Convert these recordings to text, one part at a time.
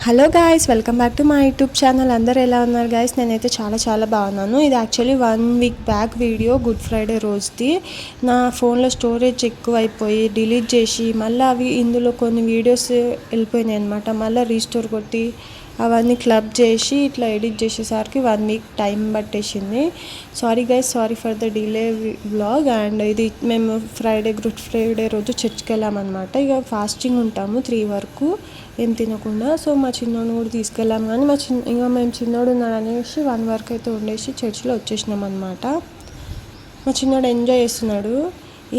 Hello guys, welcome back to my YouTube channel. అందరూ ఎలా ఉన్నారు గాయ్స్? నేనైతే చాలా బాగున్నాను. ఇది actually 1 week back video, good Friday రోజుది. నా ఫోన్లో స్టోరేజ్ ఎక్కువ అయిపోయి డిలీట్ చేసి మళ్ళీ అవి ఇందులో కొన్ని వీడియోస్ వెళ్ళిపోయినాయి అనమాట. మళ్ళీ రీస్టోర్ కొట్టి అవన్నీ క్లబ్ చేసి ఇట్లా ఎడిట్ చేసేసరికి 1 వీక్ టైం పట్టేసింది. Sorry guys, sorry for the delay vlog. And ఇది మేము గుడ్ ఫ్రైడే రోజు చర్చ్కి వెళ్ళామన్నమాట. ఇక ఫాస్టింగ్ ఉంటాము 3 వరకు ఏం తినకుండా. సో మా చిన్నోడు కూడా తీసుకెళ్ళాం, కానీ ఇంకా మేము చిన్నోడు ఉన్నాడు అనేసి 1 వరకు అయితే ఉండేసి చర్చిలో వచ్చేసినాం అనమాట. మా చిన్నోడు ఎంజాయ్ చేస్తున్నాడు.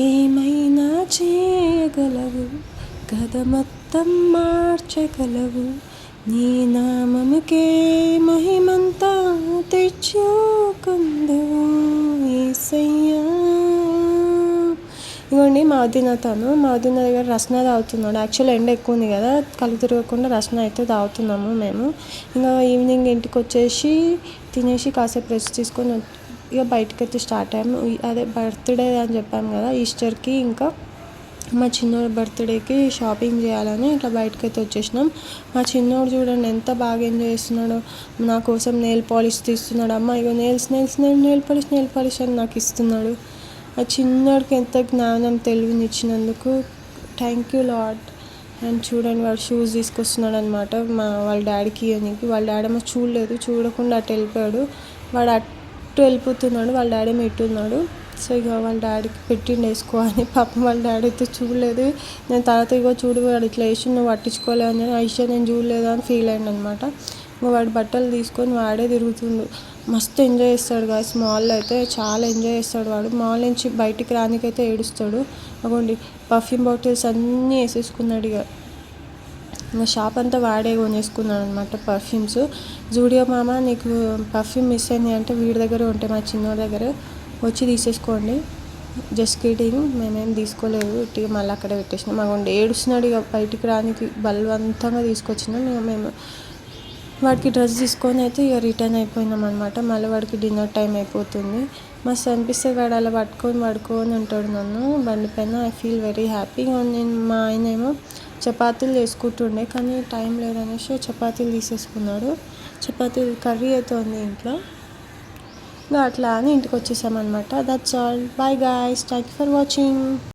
ఏమైనా చేయగలవు, కథ మొత్తం మార్చగలవు, నీ నామముకే మహిమంతా తెచ్చుకుందువు యేసయ్యా. ఇవ్వండి మా వదిన దగ్గర రసన తాగుతున్నాడు. యాక్చువల్ ఎండ ఎక్కువ ఉంది కదా, కళ్ళు తిరగకుండా రసన అయితే తాగుతున్నాము మేము. ఇంకా ఈవినింగ్ ఇంటికి వచ్చేసి తినేసి కాసేపు రెస్ట్ తీసుకొని ఇక బయటకు అయితే స్టార్ట్ అయ్యాము. అదే బర్త్డే అని చెప్పాము కదా, ఈస్టర్కి ఇంకా మా చిన్నోడు బర్త్డేకి షాపింగ్ చేయాలని ఇట్లా బయటకైతే వచ్చేసినాం. మా చిన్నోడు చూడండి ఎంత బాగా ఎంజాయ్ చేస్తున్నాడు. నా కోసం నెయిల్ పాలిష్ తీస్తున్నాడు. అమ్మ ఇగో నెయిల్ పాలిష్ అని నాకు ఇస్తున్నాడు. ఆ చిన్నోడికి ఎంత జ్ఞానం తెలివినిచ్చినందుకు థ్యాంక్ యూ లార్డ్. అండ్ చూడండి వాడు షూస్ తీసుకొస్తున్నాడు అనమాట వాళ్ళ డాడీకి ఇవ్వడానికి. వాళ్ళ డాడీ ఏమో చూడకుండా అటు వెళ్ళిపోయాడు. వాడు అటు వెళ్ళిపోతున్నాడు, వాళ్ళ డాడీ ఏమో ఇటు ఉన్నాడు. సో ఇక వాళ్ళ డాడీకి పెట్టిండు వేసుకో అని. పాపం వాళ్ళ డాడీ అయితే చూడలేదు. నేను తర్వాత ఇగో చూడు వాడు ఇట్లా వేసి నువ్వు పట్టించుకోలేదు అని ఐషా నేను చూడలేదు అని ఫీల్ అయ్యాను అనమాట. ఇంకా వాడు బట్టలు తీసుకొని వాడే తిరుగుతుండు. మస్తు ఎంజాయ్ చేస్తాడు గాయ్స్. మాల్లో అయితే చాలా ఎంజాయ్ చేస్తాడు వాడు. మాల్ నుంచి బయటికి రానికైతే ఏడుస్తాడు. అగోండి పర్ఫ్యూమ్ బాటిల్స్ అన్నీ వేసేసుకున్నాడు. ఇంకా షాప్ అంతా వాడే కొనేసుకున్నాడు అనమాట పర్ఫ్యూమ్స్. జూడియో మామ నీకు పర్ఫ్యూమ్ మిస్ అయింది అంటే వీడి దగ్గర ఉంటాయి, మా చిన్నోడి దగ్గర వచ్చి తీసేసుకోండి. జస్ట్ కిడింగ్, మేమేం తీసుకోలేదు, ఇట్టిగా మళ్ళీ అక్కడే పెట్టేసినాం. అగోండి ఏడుస్తున్నాడు. ఇక బయటికి రానికి బలవంతంగా తీసుకొచ్చినాం. ఇక మేము వాడికి డ్రెస్ తీసుకొని అయితే ఇక రిటర్న్ అయిపోయినాం అనమాట. మళ్ళీ వాడికి డిన్నర్ టైం అయిపోతుంది. మస్తు అనిపిస్తే వాడు అలా పడుకొని ఉంటాడు నన్ను బండి పైన. I feel very happy. మా ఆయన ఏమో చపాతీలు చేసుకుంటుండే కానీ టైం లేదనేసి చపాతీలు తీసేసుకున్నాడు. చపాతీలు కర్రీ అయితే ఉంది ఇంట్లో. ఇంకా అట్లా అని ఇంటికి వచ్చేసామన్నమాట. That's all. Bye guys, thank you for watching.